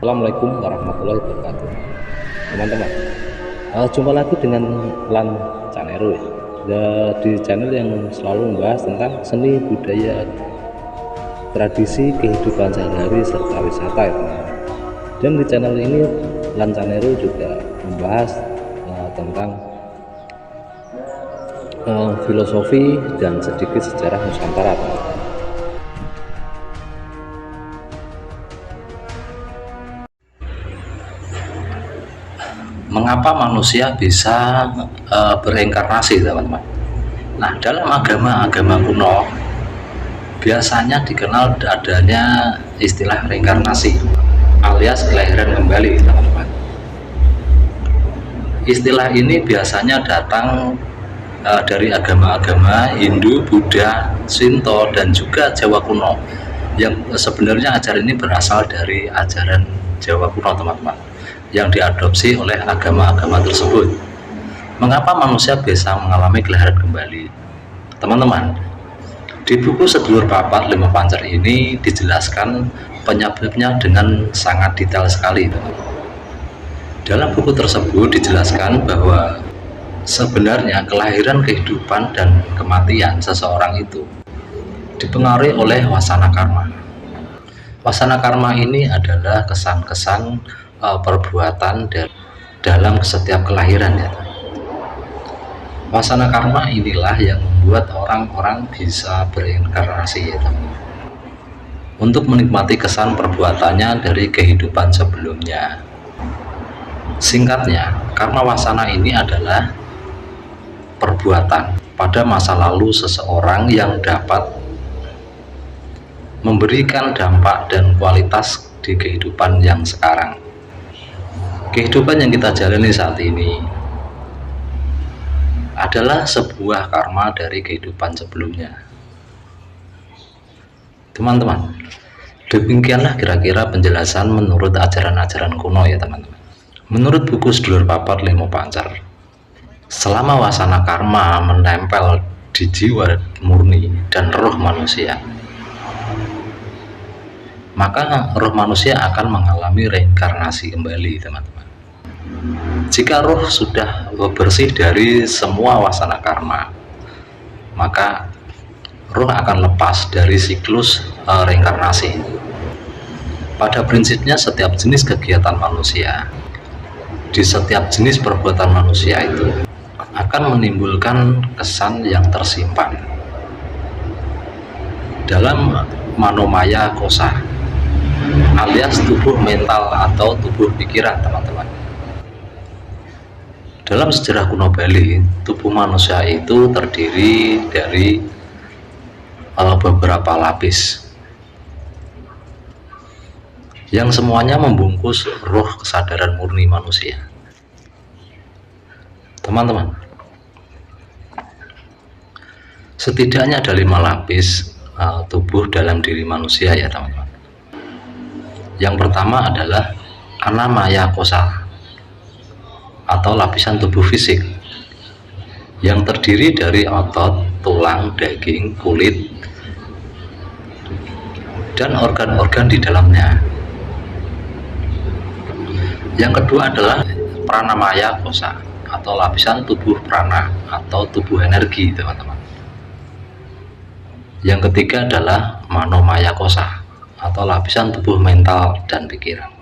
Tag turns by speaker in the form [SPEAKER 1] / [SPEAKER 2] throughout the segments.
[SPEAKER 1] Assalamualaikum warahmatullahi wabarakatuh, teman-teman. Jumpa lagi dengan Lan Canero di channel yang selalu membahas tentang seni budaya, tradisi, kehidupan sehari-hari serta wisata ya, teman-teman. Dan di channel ini Lan Canero juga membahas tentang filosofi dan sedikit sejarah Nusantara, teman-teman. Mengapa manusia bisa bereinkarnasi, teman-teman? Nah, dalam agama kuno biasanya dikenal adanya istilah reinkarnasi alias kelahiran kembali, teman-teman. Istilah ini biasanya datang dari agama-agama Hindu, Buddha, Shinto, dan juga Jawa kuno, yang sebenarnya ajaran ini berasal dari ajaran Jawa kuno, teman-teman, yang diadopsi oleh agama-agama tersebut. Mengapa manusia bisa mengalami kelahiran kembali? Teman-teman, di buku Sedulur Papat Lima Pancer ini dijelaskan penyebabnya dengan sangat detail sekali, teman-teman. Dalam buku tersebut dijelaskan bahwa sebenarnya kelahiran, kehidupan, dan kematian seseorang itu dipengaruhi oleh wasana karma. Wasana karma ini adalah kesan-kesan perbuatan dalam setiap kelahiran ya. Wasana karma inilah yang membuat orang-orang bisa bereinkarnasi ya, teman. Untuk menikmati kesan perbuatannya dari kehidupan sebelumnya. Singkatnya, karma wasana ini adalah perbuatan pada masa lalu seseorang yang dapat memberikan dampak dan kualitas di kehidupan yang sekarang. Kehidupan yang kita jalani saat ini adalah sebuah karma dari kehidupan sebelumnya. Teman-teman, demikianlah kira-kira penjelasan menurut ajaran-ajaran kuno ya, teman-teman. Menurut buku Sedulur Papat Lima Pancer, selama wasana karma menempel di jiwa murni dan roh manusia, maka roh manusia akan mengalami reinkarnasi kembali, teman-teman. Jika roh sudah bersih dari semua wasana karma, maka roh akan lepas dari siklus reinkarnasi. Pada prinsipnya, setiap jenis kegiatan manusia, di setiap jenis perbuatan manusia itu akan menimbulkan kesan yang tersimpan dalam manomaya kosa, alias tubuh mental atau tubuh pikiran, teman-teman. Dalam sejarah kuno Bali, tubuh manusia itu terdiri dari beberapa lapis yang semuanya membungkus roh kesadaran murni manusia. Teman-teman, setidaknya ada 5 lapis tubuh dalam diri manusia ya, teman-teman. Yang pertama adalah anamaya kosa atau lapisan tubuh fisik yang terdiri dari otot, tulang, daging, kulit, dan organ-organ di dalamnya. Yang kedua adalah pranamaya kosa atau lapisan tubuh prana atau tubuh energi, teman-teman. Yang ketiga adalah manomaya kosa atau lapisan tubuh mental dan pikiran.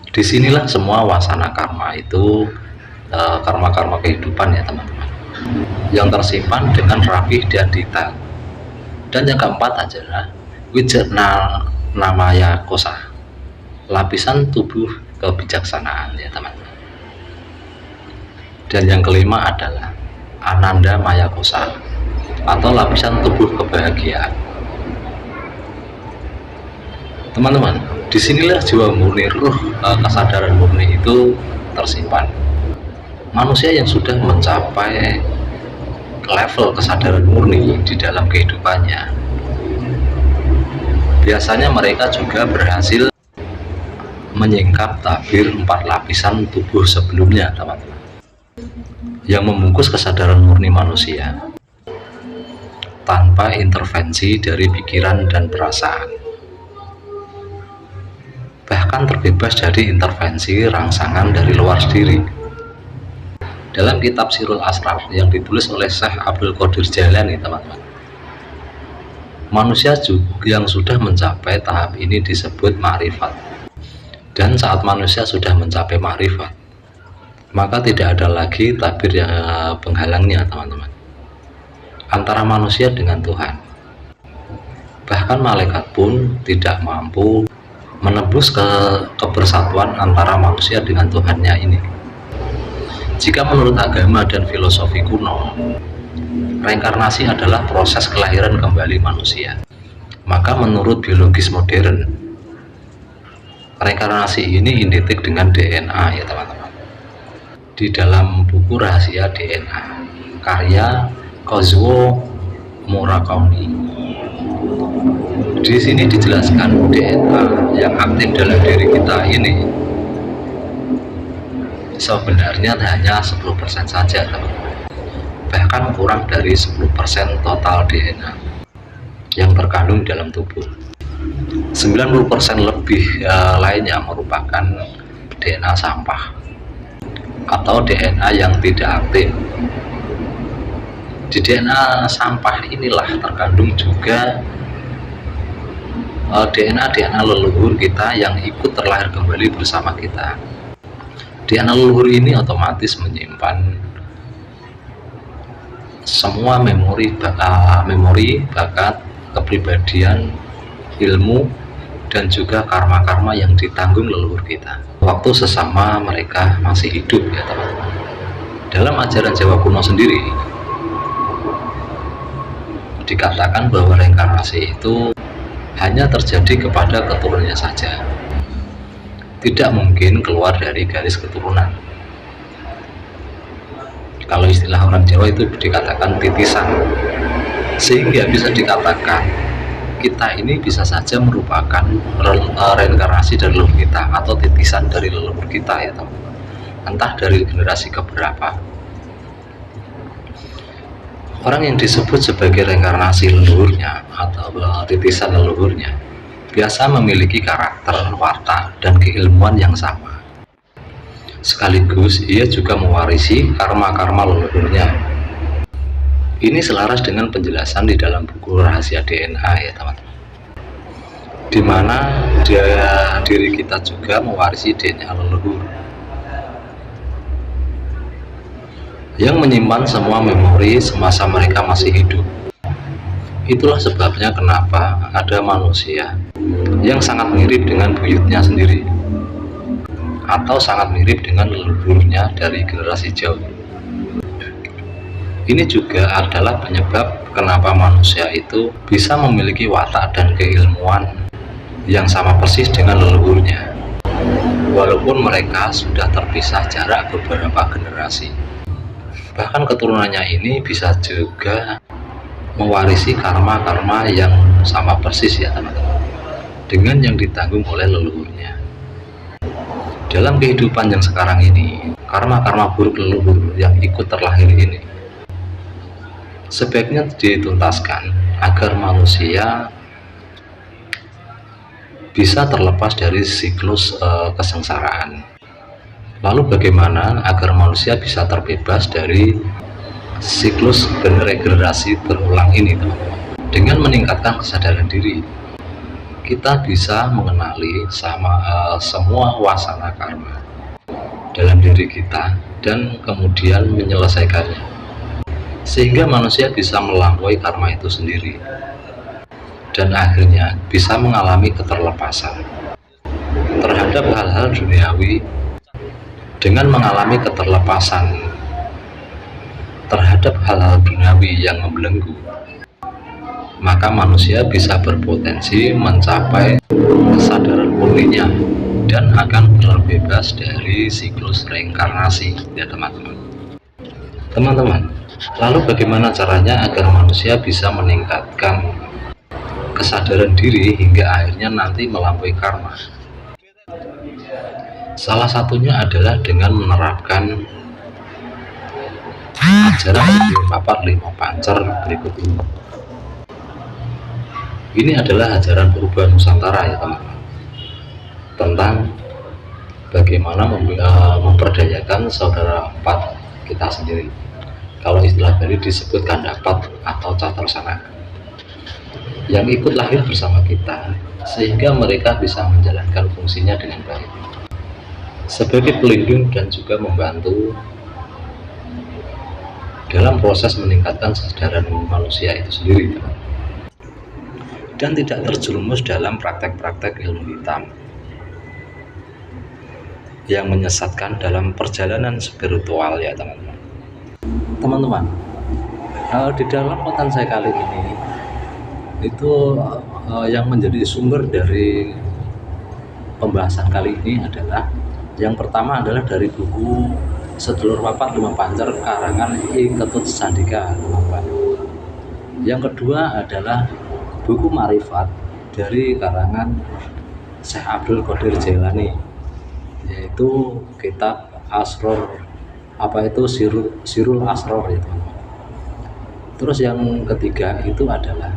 [SPEAKER 1] Disinilah semua wasana karma itu, karma-karma kehidupan ya, teman-teman, yang tersimpan dengan rapih dan detail. Dan yang keempat adalah wijana namaya kosa, lapisan tubuh kebijaksanaan ya, teman-teman. Dan yang kelima adalah ananda maya kosa atau lapisan tubuh kebahagiaan. Teman-teman, disinilah jiwa murni, roh kesadaran murni itu tersimpan. Manusia yang sudah mencapai level kesadaran murni di dalam kehidupannya, biasanya mereka juga berhasil menyingkap tabir 4 lapisan tubuh sebelumnya, teman-teman, yang membungkus kesadaran murni manusia tanpa intervensi dari pikiran dan perasaan. bahkan terbebas dari intervensi rangsangan dari luar diri. Dalam kitab Sirul Asrar yang ditulis oleh Syekh Abdul Qadir Jailani, teman-teman, manusia yang sudah mencapai tahap ini disebut ma'rifat. Dan saat manusia sudah mencapai ma'rifat, maka tidak ada lagi tabir yang penghalangnya, teman-teman, antara manusia dengan Tuhan. Bahkan malaikat pun tidak mampu menembus kebersatuan antara manusia dengan Tuhannya ini. Jika menurut agama dan filosofi kuno, reinkarnasi adalah proses kelahiran kembali manusia, maka menurut biologis modern, reinkarnasi ini identik dengan DNA, ya teman-teman. Di dalam buku Rahasia DNA karya Kazuo Murakami, di sini dijelaskan DNA yang aktif dalam diri kita ini sebenarnya hanya 10% saja, teman-teman. Bahkan kurang dari 10% total DNA yang terkandung dalam tubuh. 90% lebih lainnya merupakan DNA sampah atau DNA yang tidak aktif. Di DNA sampah inilah terkandung juga DNA leluhur kita yang ikut terlahir kembali bersama kita. DNA leluhur ini otomatis menyimpan semua memori, bakat, kepribadian, ilmu, dan juga karma-karma yang ditanggung leluhur kita waktu sesama mereka masih hidup, ya teman-teman. Dalam ajaran Jawa kuno sendiri dikatakan bahwa reinkarnasi itu hanya terjadi kepada keturunannya saja, tidak mungkin keluar dari garis keturunan. Kalau istilah orang Jawa itu dikatakan titisan, sehingga bisa dikatakan kita ini bisa saja merupakan reinkarnasi dari leluhur kita atau titisan dari leluhur kita, ya teman, entah dari generasi keberapa. Orang yang disebut sebagai reinkarnasi leluhurnya atau titisan leluhurnya biasa memiliki karakter, watak, dan keilmuan yang sama. Sekaligus ia juga mewarisi karma-karma leluhurnya. Ini selaras dengan penjelasan di dalam buku Rahasia DNA, ya teman-teman, di mana diri kita juga mewarisi DNA leluhur yang menyimpan semua memori semasa mereka masih hidup. Itulah sebabnya kenapa ada manusia yang sangat mirip dengan buyutnya sendiri atau sangat mirip dengan leluhurnya dari generasi jauh. Ini juga adalah penyebab kenapa manusia itu bisa memiliki watak dan keilmuan yang sama persis dengan leluhurnya, walaupun mereka sudah terpisah jarak beberapa generasi. Bahkan keturunannya ini bisa juga mewarisi karma-karma yang sama persis, ya teman-teman, dengan yang ditanggung oleh leluhurnya. Dalam kehidupan yang sekarang ini, karma-karma buruk leluhur yang ikut terlahir ini sebaiknya dituntaskan agar manusia bisa terlepas dari siklus kesengsaraan. Lalu bagaimana agar manusia bisa terbebas dari siklus regenerasi berulang ini, teman-teman? Dengan meningkatkan kesadaran diri, kita bisa mengenali semua wasana karma dalam diri kita dan kemudian menyelesaikannya, sehingga manusia bisa melampaui karma itu sendiri dan akhirnya bisa mengalami keterlepasan terhadap hal-hal duniawi. Dengan mengalami keterlepasan terhadap hal-hal duniawi yang membelenggu, maka manusia bisa berpotensi mencapai kesadaran murninya dan akan terbebas dari siklus reinkarnasi, ya teman-teman. Teman-teman, lalu bagaimana caranya agar manusia bisa meningkatkan kesadaran diri hingga akhirnya nanti melampaui karma? Salah satunya adalah dengan menerapkan ajaran papat lima pancer berikut ini. Ini adalah ajaran perubahan Nusantara, ya teman-teman. tentang bagaimana memperdayakan saudara empat kita sendiri. Kalau istilah Bali disebut kandapat atau catraksana, yang ikut lahir bersama kita, sehingga mereka bisa menjalankan fungsinya dengan baik sebagai pelindung dan juga membantu dalam proses meningkatkan kesadaran manusia itu sendiri, dan tidak terjerumus dalam praktek-praktek ilmu hitam yang menyesatkan dalam perjalanan spiritual ya teman-teman. Di dalam konten saya kali ini itu yang menjadi sumber dari pembahasan kali ini adalah, yang pertama adalah dari buku Sedulur Papat Lima Pancer karangan I Ketut Sandika. Yang kedua adalah buku Marifat dari karangan Syekh Abdul Qadir Jailani, yaitu kitab Asror, Sirul Asror ya teman-teman. Terus yang ketiga itu adalah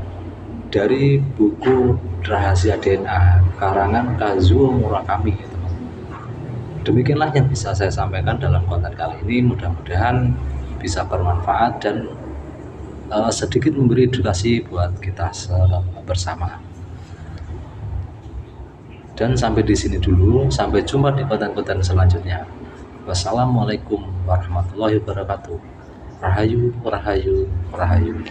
[SPEAKER 1] dari buku Rahasia DNA karangan Kazuo Murakami ya teman-teman. Demikianlah yang bisa saya sampaikan dalam konten kali ini, mudah-mudahan bisa bermanfaat dan sedikit memberi edukasi buat kita bersama. Dan sampai di sini dulu, sampai jumpa di konten-konten selanjutnya. Wassalamualaikum warahmatullahi wabarakatuh. Rahayu, rahayu, rahayu.